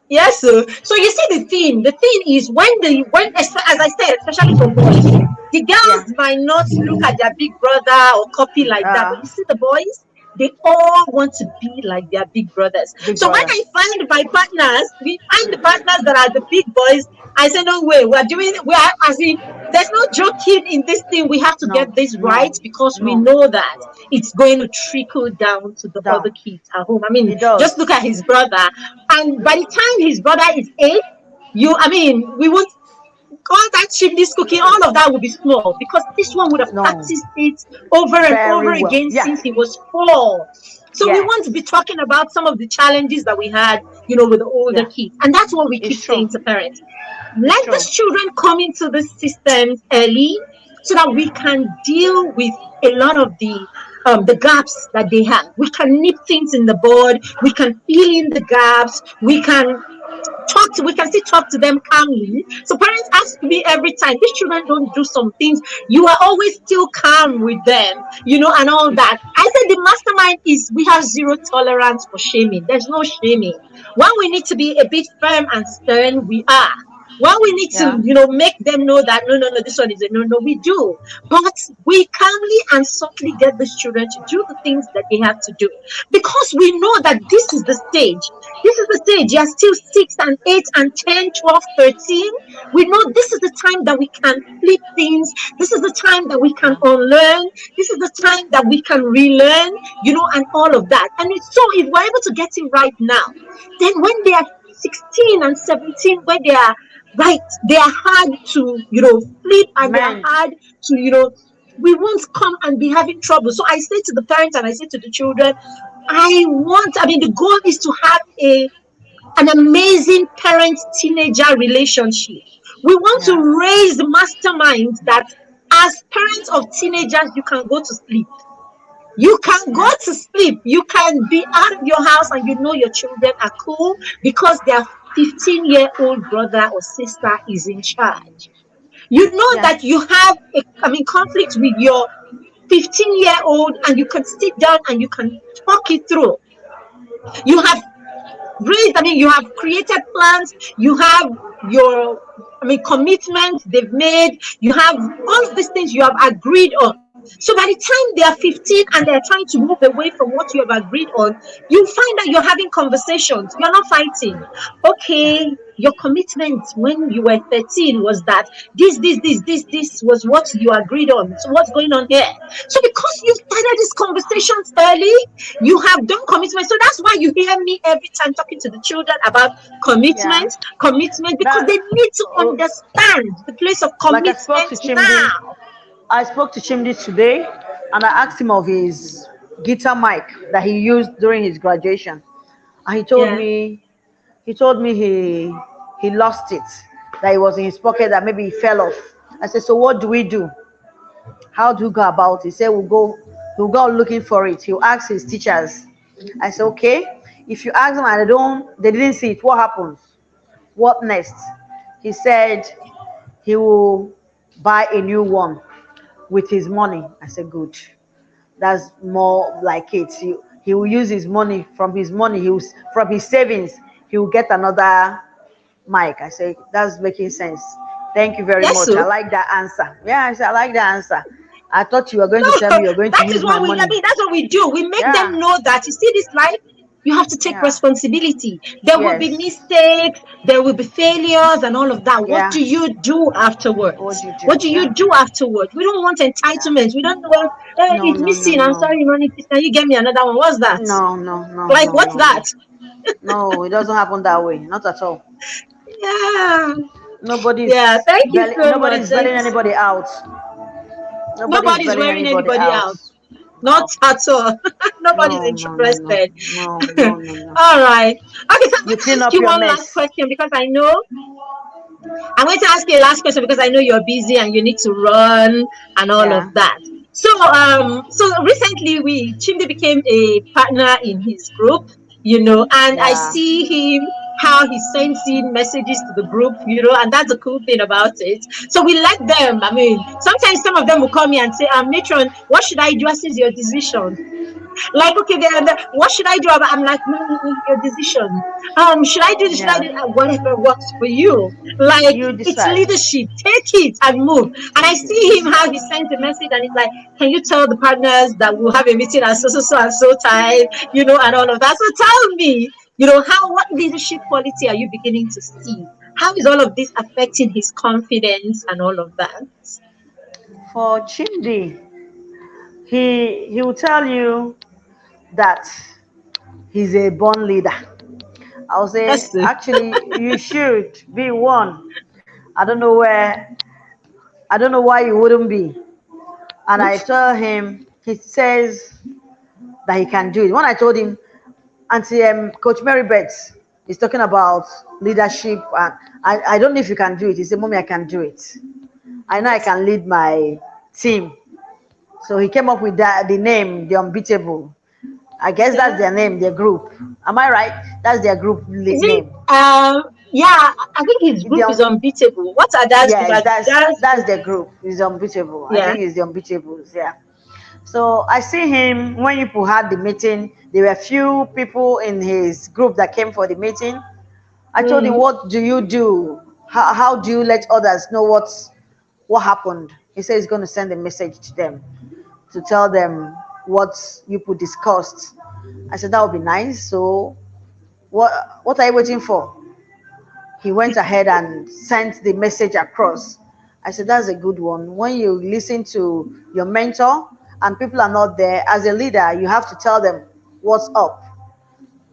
[SPEAKER 1] Yes, so you see the thing. The thing is when as I said, especially for boys, the
[SPEAKER 3] Yeah.
[SPEAKER 1] girls might not look at their big brother or copy like that, but
[SPEAKER 3] Uh,
[SPEAKER 1] you see the boys, they all want to be like their big brothers.
[SPEAKER 3] Big
[SPEAKER 1] So when
[SPEAKER 3] brother.
[SPEAKER 1] I find my partners, we find the partners that are the big boys. I say, no way, we are as in there's no joking in this thing. We have to
[SPEAKER 3] No,
[SPEAKER 1] get this right
[SPEAKER 3] no,
[SPEAKER 1] because we
[SPEAKER 3] no.
[SPEAKER 1] know that it's going to trickle down to the other
[SPEAKER 3] Down.
[SPEAKER 1] kids at home. I mean,
[SPEAKER 3] It does.
[SPEAKER 1] just look at his brother, and by the time his brother is eight, we won't all that chimney cooking, all of that will be small because this one would have
[SPEAKER 3] No.
[SPEAKER 1] practiced it over and
[SPEAKER 3] Very
[SPEAKER 1] over
[SPEAKER 3] well.
[SPEAKER 1] again
[SPEAKER 3] Yeah.
[SPEAKER 1] since he was four. So we want to
[SPEAKER 3] Yes.
[SPEAKER 1] be talking about some of the challenges that we had, with the older
[SPEAKER 3] Yeah.
[SPEAKER 1] kids. And that's what we
[SPEAKER 3] It's
[SPEAKER 1] keep
[SPEAKER 3] true.
[SPEAKER 1] saying to parents.
[SPEAKER 3] It's
[SPEAKER 1] Let
[SPEAKER 3] true.
[SPEAKER 1] these children come into the systems early so that we can deal with a lot of the gaps that they have. We can nip things in the bud, we can fill in the gaps, we can still talk to them calmly. So parents ask me every time, these children don't do some things, you are always still calm with them, and all that. I said the mastermind is we have zero tolerance for shaming. There's no shaming. When we need to be a bit firm and stern, we are. When we need
[SPEAKER 3] Yeah.
[SPEAKER 1] to, make them know that no, no, no, this one is a no, no, we do. But we calmly and softly get these children to do the things that they have to do because we know that this is the stage. This is the stage. You're still 6 and 8 and 10, 12, 13. We know this is the time that we can flip things. This is the time that we can
[SPEAKER 3] Yeah.
[SPEAKER 1] unlearn. This is the time that we can relearn, and all of that. And it's so if we're able to get it right now, then when they are 16 and 17, when they are hard to, flip, and they are
[SPEAKER 3] Men.
[SPEAKER 1] hard to, we won't come and be having trouble. So I say to the parents and I say to the children, the goal is to have an amazing parent teenager relationship. We want
[SPEAKER 3] Yeah.
[SPEAKER 1] to raise masterminds that as parents of teenagers, you can go to sleep. You can go
[SPEAKER 3] Yeah.
[SPEAKER 1] to sleep. You can be out of your house and you know your children are cool because their 15-year-old brother or sister is in charge. You know
[SPEAKER 3] Yeah.
[SPEAKER 1] that you have conflict with your 15-year-old and you can sit down and you can talk it through. You have Great. I mean, you have created plans, you have your, I mean, commitments they've made, you have all of these things you have agreed on. So by the time they are 15 and they're trying to move away from what you have agreed on, you find that you're having conversations. You're not fighting.
[SPEAKER 3] Yeah.
[SPEAKER 1] Okay, your commitment when you were 13 was that this was what you agreed on. So what's going on here? So because you started these conversations early, you have done commitment. So that's why you hear me every time talking to the children about
[SPEAKER 3] Yeah.
[SPEAKER 1] commitment, because
[SPEAKER 3] That
[SPEAKER 1] they need to
[SPEAKER 3] uh,
[SPEAKER 1] understand the place of
[SPEAKER 3] like I spoke to
[SPEAKER 1] commitment
[SPEAKER 3] Chimdi.
[SPEAKER 1] now.
[SPEAKER 3] I spoke to Chimdi today, and I asked him of his guitar mic that he used during his graduation, and
[SPEAKER 1] Yeah.
[SPEAKER 3] he told me he lost it, that it was in his pocket, that maybe it fell off. I said, so what do we do? How do you go about it? He said, we'll go looking for it. He'll ask his teachers. I said, okay. If you ask them and they didn't see it, what happens? What next? He said he will buy a new one with his money. I said, good. That's more like it. He will use his money, from his savings, he will get another mic. I say, that's making sense. Thank you very
[SPEAKER 1] Yes,
[SPEAKER 3] much. I
[SPEAKER 1] so
[SPEAKER 3] like that answer. Yeah, I said, I like that answer. I thought you were going to tell
[SPEAKER 1] no,
[SPEAKER 3] me you're going to
[SPEAKER 1] that is
[SPEAKER 3] use my
[SPEAKER 1] what we, I
[SPEAKER 3] money.
[SPEAKER 1] mean, that's what we do. We make them
[SPEAKER 3] Yeah,
[SPEAKER 1] know that you see this life, you have to take
[SPEAKER 3] yeah,
[SPEAKER 1] responsibility. There will be
[SPEAKER 3] yes,
[SPEAKER 1] mistakes, there will be failures, and all of that. What
[SPEAKER 3] yeah.
[SPEAKER 1] do you do
[SPEAKER 3] What
[SPEAKER 1] afterwards?
[SPEAKER 3] do you
[SPEAKER 1] What
[SPEAKER 3] do?
[SPEAKER 1] do you
[SPEAKER 3] Yeah,
[SPEAKER 1] do afterwards? We don't want
[SPEAKER 3] yeah.
[SPEAKER 1] entitlement. We don't want,
[SPEAKER 3] No,
[SPEAKER 1] it's
[SPEAKER 3] no, no,
[SPEAKER 1] missing. I'm
[SPEAKER 3] no.
[SPEAKER 1] sorry, money. Please, can you get me another one? What's that?
[SPEAKER 3] No, no, no,
[SPEAKER 1] Like,
[SPEAKER 3] no,
[SPEAKER 1] what's
[SPEAKER 3] no, no.
[SPEAKER 1] that?
[SPEAKER 3] No, it doesn't happen that way. Not at all.
[SPEAKER 1] Yeah. Yeah. Thank you so much.
[SPEAKER 3] Nobody's
[SPEAKER 1] Thank
[SPEAKER 3] bailing
[SPEAKER 1] you.
[SPEAKER 3] anybody out. Nobody's
[SPEAKER 1] Nobody's
[SPEAKER 3] bailing
[SPEAKER 1] wearing
[SPEAKER 3] anybody
[SPEAKER 1] anybody
[SPEAKER 3] out.
[SPEAKER 1] out. Not
[SPEAKER 3] No,
[SPEAKER 1] at all. Nobody's
[SPEAKER 3] no, no, no, no,
[SPEAKER 1] interested.
[SPEAKER 3] no, no, no, no.
[SPEAKER 1] All right. Okay, so I'm
[SPEAKER 3] You
[SPEAKER 1] going to
[SPEAKER 3] clean
[SPEAKER 1] ask
[SPEAKER 3] up
[SPEAKER 1] you
[SPEAKER 3] your
[SPEAKER 1] one last
[SPEAKER 3] mess.
[SPEAKER 1] question because I know I'm going to ask you a last question because I know you're busy and you need to run and all
[SPEAKER 3] Yeah,
[SPEAKER 1] of that. So so recently we Chimdi became a partner in his group, and I
[SPEAKER 3] yeah.
[SPEAKER 1] see him how he sends in messages to the group, and that's the cool thing about it. So we let them. I mean, sometimes some of them will call me and say, Matron, what should I do? As is your decision. Like, okay, what should I do? I'm like, no, no, no, your decision. Should I do this? Should I
[SPEAKER 3] Yeah,
[SPEAKER 1] do that? Whatever works for you. Like,
[SPEAKER 3] you
[SPEAKER 1] it's
[SPEAKER 3] decide.
[SPEAKER 1] leadership. Take it and move. And I see him how he sent a message and it's like, can you tell the partners that we'll have a meeting at so and so time, and all of that. So tell me, what leadership quality are you beginning to see? How is all of this affecting his confidence and all of that?
[SPEAKER 3] For Chimdi, he will tell you that he's a born leader. I'll say,
[SPEAKER 1] That's it.
[SPEAKER 3] actually, you should be one. I don't know where, I don't know why you wouldn't be. And I tell him, he says that he can do it. When I told him, Auntie Coach Mary Betts is talking about leadership, and I don't know if you can do it. He said, Mommy, I can do it. I know I can lead my team. So he came up with the name, the Unbeatable. I guess that's
[SPEAKER 1] Okay.
[SPEAKER 3] their name, their group. Am I right? That's their group
[SPEAKER 1] Is it?
[SPEAKER 3] name.
[SPEAKER 1] Yeah, I think his
[SPEAKER 3] The
[SPEAKER 1] group is
[SPEAKER 3] un-
[SPEAKER 1] unbeatable. What are that group?
[SPEAKER 3] yes,
[SPEAKER 1] That's
[SPEAKER 3] that's the group. It's Unbeatable. I
[SPEAKER 1] yeah.
[SPEAKER 3] think it's the Unbeatables. Yeah. So I see him when people had the meeting. There were few people in his group that came for the meeting. I told him,
[SPEAKER 1] Mm,
[SPEAKER 3] "What do you do? How do you let others know what happened?" He said he's going to send a message to them to tell them what you put discussed. I said that would be nice. So what are you waiting for? He went ahead and sent the message across. I said, that's a good one. When you listen to your mentor and people are not there, as a leader, you have to tell them what's up.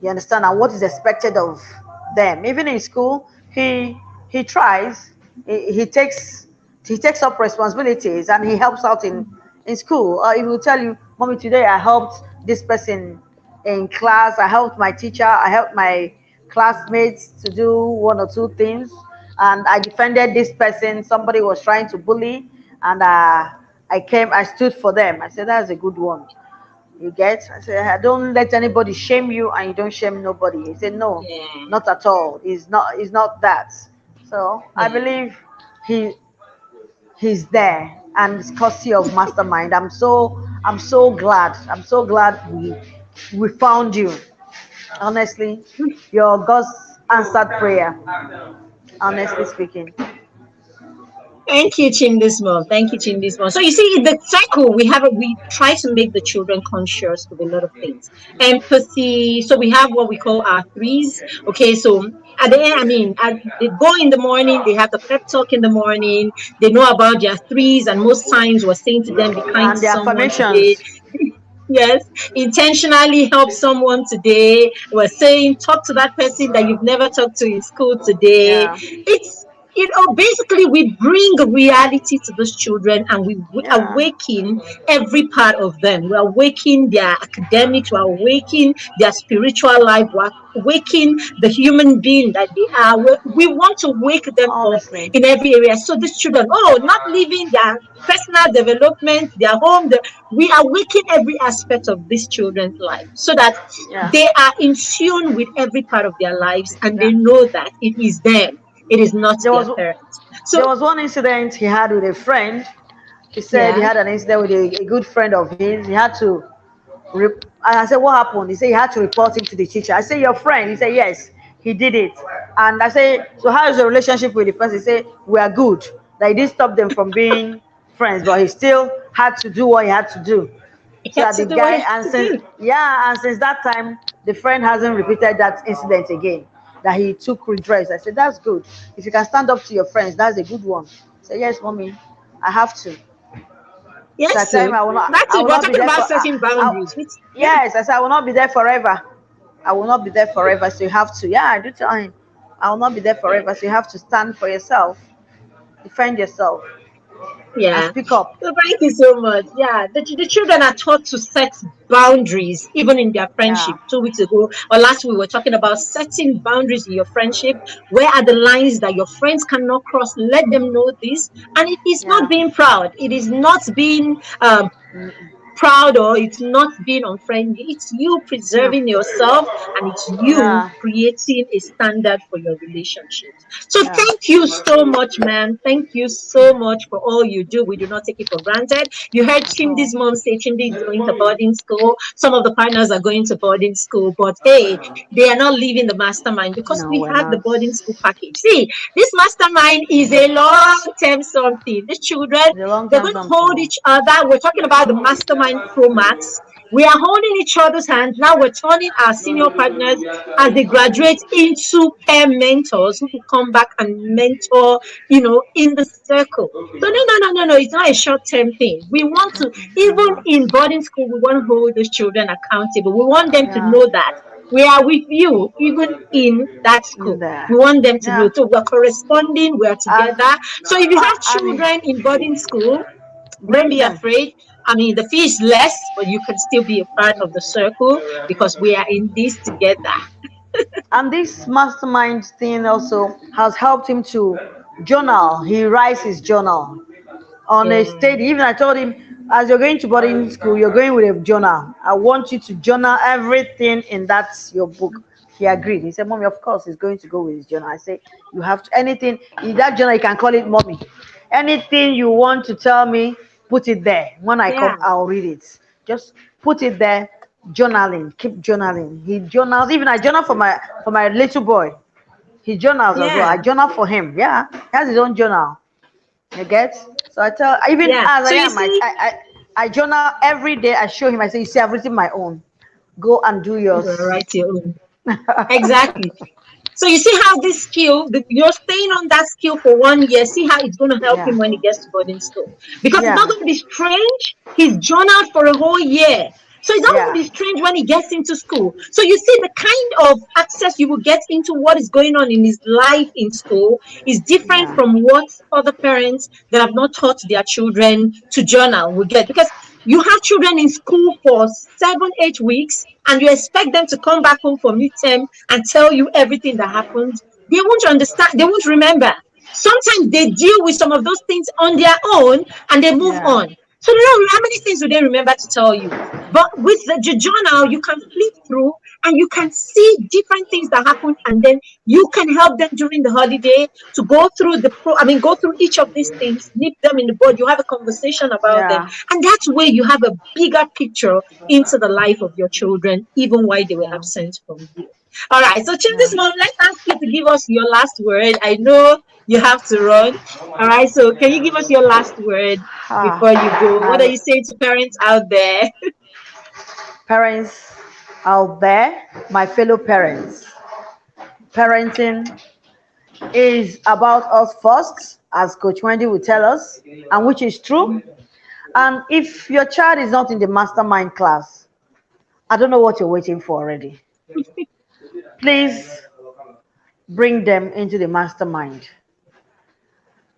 [SPEAKER 3] You understand? And what is expected of them. Even in school, he tries, he takes up responsibilities and he helps out in school. He will tell you, Mommy, today I helped this person in class, I helped my teacher, I helped my classmates to do one or two things, and I defended this person. Somebody was trying to bully, and I stood for them. I said, that's a good one. You get? I said, I don't let anybody shame you and you don't shame nobody. He said, no,
[SPEAKER 1] yeah,
[SPEAKER 3] not at all. It's not that. So I
[SPEAKER 1] yeah.
[SPEAKER 3] believe he he's there and it's courtesy of Mastermind. I'm so glad. I'm so glad we found you. Honestly, your God's answered prayer. Honestly speaking.
[SPEAKER 1] Thank you, Chindismo. Thank you, Chindismo. So you see, in the cycle, we try to make the children conscious of a lot of things. Empathy. So we have what we call our threes. Okay, so at the end, they go in the morning, they have the pep talk in the morning, they know about their threes, and most times we're saying to them, be kind
[SPEAKER 3] And
[SPEAKER 1] to
[SPEAKER 3] the
[SPEAKER 1] someone today.
[SPEAKER 3] affirmations.
[SPEAKER 1] Yes, intentionally help someone today. We're saying talk to that person that you've never talked to in school today.
[SPEAKER 3] Yeah.
[SPEAKER 1] It's basically we bring reality to those children, and we
[SPEAKER 3] Yeah.
[SPEAKER 1] awaken every part of them. We awaken their academics, we awaken their spiritual life, we awaken the human being that they are. We want to wake them up
[SPEAKER 3] Honestly.
[SPEAKER 1] in every area. So these children, not living their personal development, their home, we awaken every aspect of these children's life so that
[SPEAKER 3] Yeah.
[SPEAKER 1] they are in tune with every part of their lives, and
[SPEAKER 3] Yeah.
[SPEAKER 1] they know that it is them, it is not
[SPEAKER 3] There
[SPEAKER 1] their
[SPEAKER 3] was
[SPEAKER 1] parents.
[SPEAKER 3] there
[SPEAKER 1] So
[SPEAKER 3] was one incident he had with a friend. He said he
[SPEAKER 1] yeah,
[SPEAKER 3] had an incident with a good friend of his. He had to and I said, what happened? He said he had to report him to the teacher. I said, your friend? He said, yes, he did it. And I said, so how is the relationship with the person? He said, we are good. That he didn't stop them from being friends, but he still had to do what he had to do.
[SPEAKER 1] it
[SPEAKER 3] So
[SPEAKER 1] had
[SPEAKER 3] that
[SPEAKER 1] to
[SPEAKER 3] the
[SPEAKER 1] do what
[SPEAKER 3] guy,
[SPEAKER 1] it had
[SPEAKER 3] and
[SPEAKER 1] to
[SPEAKER 3] since,
[SPEAKER 1] do.
[SPEAKER 3] yeah, and since that time, the friend hasn't repeated that incident again. That he took redress. I said, that's good. If you can stand up to your friends, that's a good one. I said, yes, mommy, I have to. So I
[SPEAKER 1] Yes,
[SPEAKER 3] tell
[SPEAKER 1] so
[SPEAKER 3] him
[SPEAKER 1] that's
[SPEAKER 3] I
[SPEAKER 1] it.
[SPEAKER 3] will
[SPEAKER 1] We're
[SPEAKER 3] not be
[SPEAKER 1] talking
[SPEAKER 3] there
[SPEAKER 1] about
[SPEAKER 3] for.
[SPEAKER 1] setting boundaries. Yeah,
[SPEAKER 3] Yes, I said I will not be there forever. I will not be there forever. So you have to. Yeah, I do tell him I will not be there forever. So you have to stand for yourself, defend yourself, and
[SPEAKER 1] yeah.
[SPEAKER 3] speak up.
[SPEAKER 1] So thank you so much. Yeah, the children are taught to set boundaries even in their friendship.
[SPEAKER 3] Yeah,
[SPEAKER 1] 2 weeks ago or last week, we were talking about setting boundaries in your friendship. Where are the lines that your friends cannot cross? Let them know this. And it is not
[SPEAKER 3] yeah,
[SPEAKER 1] being proud. It is not being proud, or it's not being unfriendly. It's you
[SPEAKER 3] yeah,
[SPEAKER 1] preserving yourself, and it's you
[SPEAKER 3] yeah,
[SPEAKER 1] creating a standard for your relationships. So
[SPEAKER 3] yeah.
[SPEAKER 1] thank you so much, man. Thank you so much for all you do. We do not take it for granted. You heard
[SPEAKER 3] At all.
[SPEAKER 1] Chimdi's mom say Chimdi is going to boarding school. Some of the partners are going to boarding school, but hey, they are not leaving the mastermind because
[SPEAKER 3] No,
[SPEAKER 1] we
[SPEAKER 3] we're
[SPEAKER 1] have the
[SPEAKER 3] not.
[SPEAKER 1] boarding school package. See, this mastermind is a long-term something. These children,
[SPEAKER 3] It's a long
[SPEAKER 1] they're
[SPEAKER 3] time
[SPEAKER 1] going to
[SPEAKER 3] something.
[SPEAKER 1] hold each other. We're talking about the Mastermind Pro Max. We are holding each other's hands. Now we're turning our senior partners as they graduate into peer mentors who will come back and mentor, in the circle. So no. It's not a short-term thing. We want to, even in boarding school, we want to hold those children accountable. We want them to
[SPEAKER 3] Yeah,
[SPEAKER 1] know that we are with you, even in that
[SPEAKER 3] in
[SPEAKER 1] school.
[SPEAKER 3] there.
[SPEAKER 1] We want them to
[SPEAKER 3] Yeah,
[SPEAKER 1] know. So we're corresponding, we're
[SPEAKER 3] and
[SPEAKER 1] together. So if you have
[SPEAKER 3] and
[SPEAKER 1] children in boarding school, don't
[SPEAKER 3] bring
[SPEAKER 1] be
[SPEAKER 3] them.
[SPEAKER 1] afraid. The fee is less, but you can still be a part of the circle because we are in this together.
[SPEAKER 3] And this mastermind thing also has helped him to journal. He writes his journal on a
[SPEAKER 1] Yeah.
[SPEAKER 3] steady. Even I told him, as you're going to boarding school, you're going with a journal. I want you to journal everything in that your book. He agreed. He said, mommy, of course he's going to go with his journal. I say, you have to, anything in that journal, you can call it mommy. Anything you want to tell me, put it there. When I
[SPEAKER 1] Yeah.
[SPEAKER 3] come, I'll read it. Just put it there. Journaling, keep journaling. He journals. Even I journal for my little boy. He journals as well. I
[SPEAKER 1] Yeah.
[SPEAKER 3] journal for him. Yeah, he has his own journal. You get? So I tell, even
[SPEAKER 1] Yeah.
[SPEAKER 3] as I
[SPEAKER 1] So you
[SPEAKER 3] am,
[SPEAKER 1] see,
[SPEAKER 3] I journal every day. I show him. I say, you see, I've written my own. Go and do
[SPEAKER 1] you're gonna
[SPEAKER 3] yours.
[SPEAKER 1] write your own. Exactly. So you see how this skill, you're staying on that skill for 1 year. See how it's going to help
[SPEAKER 3] Yeah,
[SPEAKER 1] him when he gets to boarding school. Because it's not
[SPEAKER 3] yeah,
[SPEAKER 1] going to be strange. He's journaled for a whole year. So it's not going to
[SPEAKER 3] yeah,
[SPEAKER 1] be strange when he gets into school. So you see the kind of access you will get into what is going on in his life in school is different
[SPEAKER 3] yeah,
[SPEAKER 1] from what other parents that have not taught their children to journal will get. Because you have children in school for 7, 8 weeks, and you expect them to come back home for midterm and tell you everything that happened. They won't understand, they won't remember. Sometimes they deal with some of those things on their own and they move
[SPEAKER 3] yeah,
[SPEAKER 1] on. So, how many things do they remember to tell you? But with the journal, you can flip through and you can see different things that happen, and then you can help them during the holiday to go through go through each of these things, nip them in the bud. You have a conversation about them,
[SPEAKER 3] Yeah.
[SPEAKER 1] and that's where you have a bigger picture into the life of your children, even while they were
[SPEAKER 3] Yeah.
[SPEAKER 1] absent from you. All right, so
[SPEAKER 3] Yeah.
[SPEAKER 1] Chimdi's mom, let's ask you to give us your last word. I know you have to run. All right, so can you give us your last word
[SPEAKER 3] Ah,
[SPEAKER 1] before you go? What are
[SPEAKER 3] my
[SPEAKER 1] you saying to parents out there?
[SPEAKER 3] parents out there, my fellow parents, parenting is about us first, as Coach Wendy will tell us, and which is true. And if your child is not in the mastermind class, I don't know what you're waiting for already. Please bring them into the mastermind.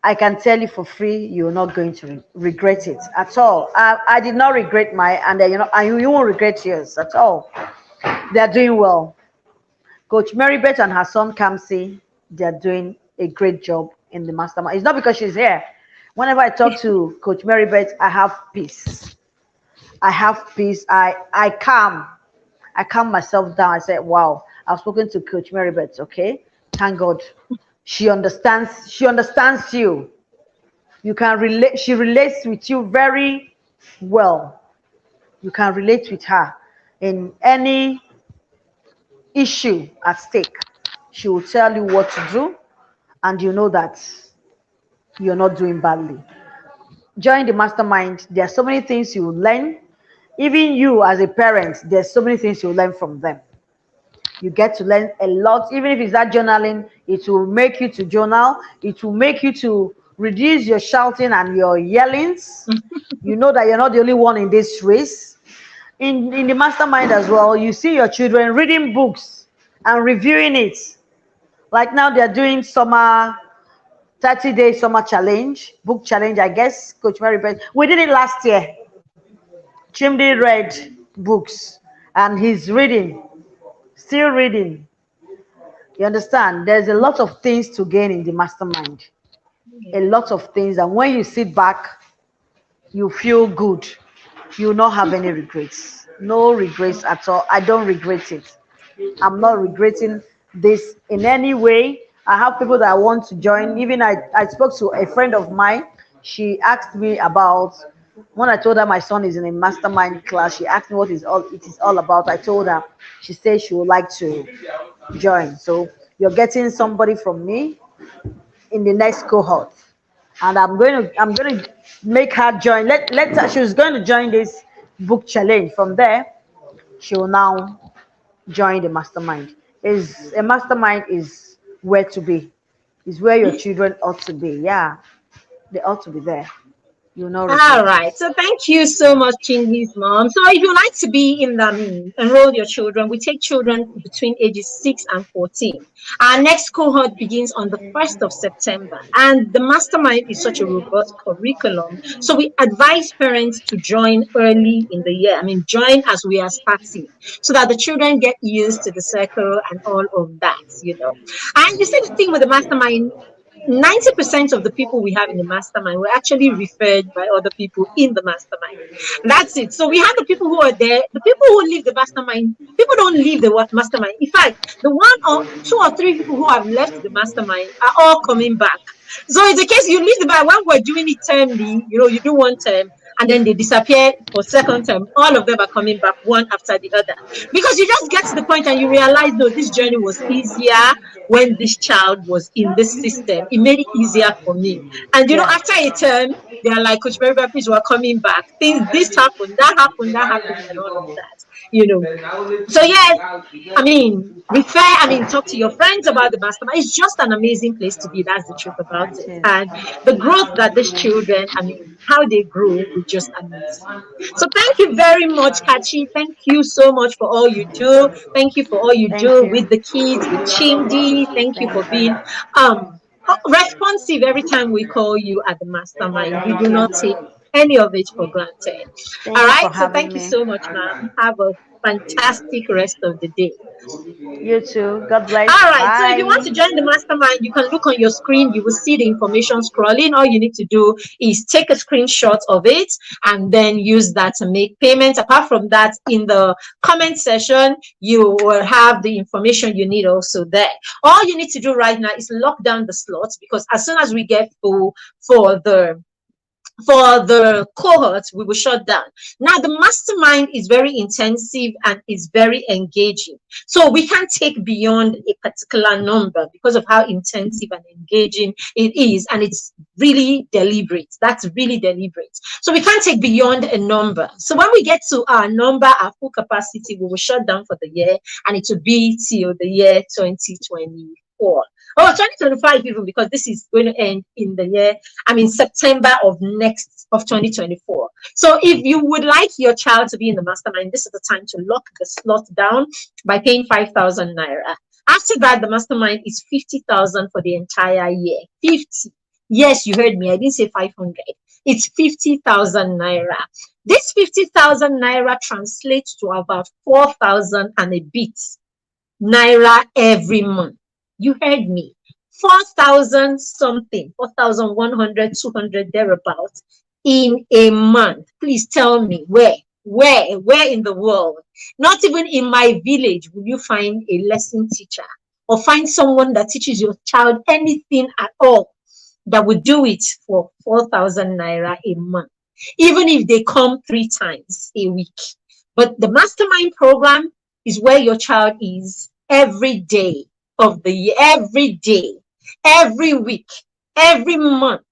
[SPEAKER 3] I can tell you for free, you're not going to regret it at all. I did not regret my, and and you won't regret yours at all. They are doing well. Coach Marybeth and her son Kamsi, they are doing a great job in the mastermind. It's not because she's here. Whenever I talk to Coach Marybeth, I have peace. I have peace. I calm myself down. I said, wow, I've spoken to Coach Marybeth, okay? Thank God. She understands you. You can relate, she relates with you very well. You can relate with her in any issue at stake. She will tell you what to do, and you know that you're not doing badly. Join the mastermind. There are so many things you will learn. Even you as a parent, there's so many things you will learn from them. You get to learn a lot. Even if it's that journaling, it will make you to journal. It will make you to reduce your shouting and your yellings. You know that you're not the only one in this race. In the mastermind as well, you see your children reading books and reviewing it. Like now they're doing summer 30-day summer challenge, book challenge, I guess. Coach Mary Beth. We did it last year. Chimdi read books and he's reading, still reading. You understand? There's a lot of things to gain in the mastermind. A lot of things. And when you sit back, you feel good. You will not have any regrets. No regrets at all. I don't regret it. I'm not regretting this in any way. I have people that I want to join. Even I spoke to a friend of mine. She asked me about when I told her my son is in a mastermind class. She asked me what it is all about. I told her. She said she would like to join. So you're getting somebody from me in the next cohort, and I'm going to make her join. Let her. She's going to join this book challenge. From there, she will now join the mastermind. Is a mastermind is where to be. Is where your children ought to be. Yeah, they ought to be there. You'll not
[SPEAKER 1] All
[SPEAKER 3] regret it.
[SPEAKER 1] right. So thank you so much, Chingy's mom. So if you like to be in the enroll your children, we take children between ages 6 and 14. Our next cohort begins on the 1st of September. And the mastermind is such a robust curriculum. So we advise parents to join early in the year. Join as we are starting so that the children get used to the circle and all of that. And you see the thing with the mastermind, 90% of the people we have in the mastermind were actually referred by other people in the mastermind. That's it. So we have the people who are there, the people who leave the mastermind. People don't leave the mastermind. In fact, the one or two or three people who have left the mastermind are all coming back. So it's a case you leave the mastermind when we're doing it termly, you do one term and then they disappear for second term. All of them are coming back one after the other. Because you just get to the point and you realize, no, this journey was easier when this child was in this system. It made it easier for me. And
[SPEAKER 3] Yeah.
[SPEAKER 1] after a term, they are like, Coach Mary, please, we're coming back. Things this happened, that happened, and all of that. So yes, talk to your friends about the mastermind. It's just an amazing place to be. That's the truth about
[SPEAKER 3] It
[SPEAKER 1] it.
[SPEAKER 3] is.
[SPEAKER 1] And the growth that these children, how they grow will just amaze you. So thank you very much, Kachi. Thank you so much for all you do. Thank you for all you
[SPEAKER 3] Thank
[SPEAKER 1] do
[SPEAKER 3] you.
[SPEAKER 1] with the kids, with Chimdi. Thank you for
[SPEAKER 3] Thank
[SPEAKER 1] being
[SPEAKER 3] you.
[SPEAKER 1] responsive every time we call you at the mastermind. We do not take any of it for granted. All
[SPEAKER 3] Thank you
[SPEAKER 1] right.
[SPEAKER 3] for
[SPEAKER 1] So
[SPEAKER 3] having
[SPEAKER 1] thank you
[SPEAKER 3] me.
[SPEAKER 1] so much, ma'am. Have a fantastic rest of the day.
[SPEAKER 3] You too. God bless.
[SPEAKER 1] All right. So if you want to
[SPEAKER 3] Bye.
[SPEAKER 1] join the mastermind, you can look on your screen. You will see the information scrolling. All you need to do is take a screenshot of it and then use that to make payments. Apart from that, in the comment section, you will have the information you need also there. All you need to do right now is lock down the slots, because as soon as we get full for the cohort, we will shut down. Now, the mastermind is very intensive and is very engaging. So we can't take beyond a particular number because of how intensive and engaging it is. And it's really deliberate. That's really deliberate. So we can't take beyond a number. So when we get to our number, our full capacity, we will shut down for the year, and it will be till the year 2024. Oh, 2025 even, because this is going to end in the year, September of 2024. So if you would like your child to be in the mastermind, this is the time to lock the slot down by paying 5,000 naira. After that, the mastermind is 50,000 for the entire year. 50. Yes, you heard me. I didn't say 500. It's 50,000 naira. This 50,000 naira translates to about 4,000 and a bit naira every month. You heard me. 4,000 something, 4,100, 200 thereabouts in a month. Please tell me where in the world, not even in my village, will you find a lesson teacher or find someone that teaches your child anything at all that would do it for 4,000 naira a month, even if they come 3 times a week. But the mastermind program is where your child is every day of the year, every day, every week, every month,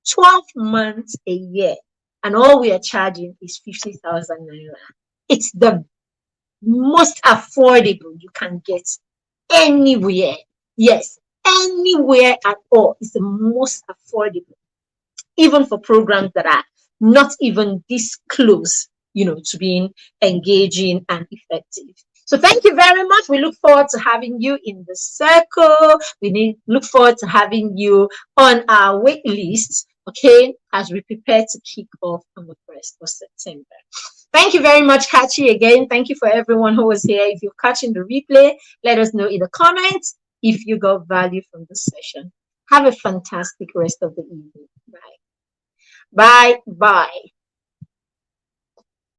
[SPEAKER 1] 12 months a year. And all we are charging is 50,000 naira. It's the most affordable you can get anywhere. Yes, anywhere at all is the most affordable, even for programs that are not even this close, to being engaging and effective. So thank you very much. We look forward to having you in the circle. Look forward to having you on our wait list, okay, as we prepare to kick off on the 1st of September. Thank you very much, Kachi. Again, thank you for everyone who was here. If you're catching the replay, let us know in the comments if you got value from this session. Have a fantastic rest of the evening. Bye. Bye. Bye.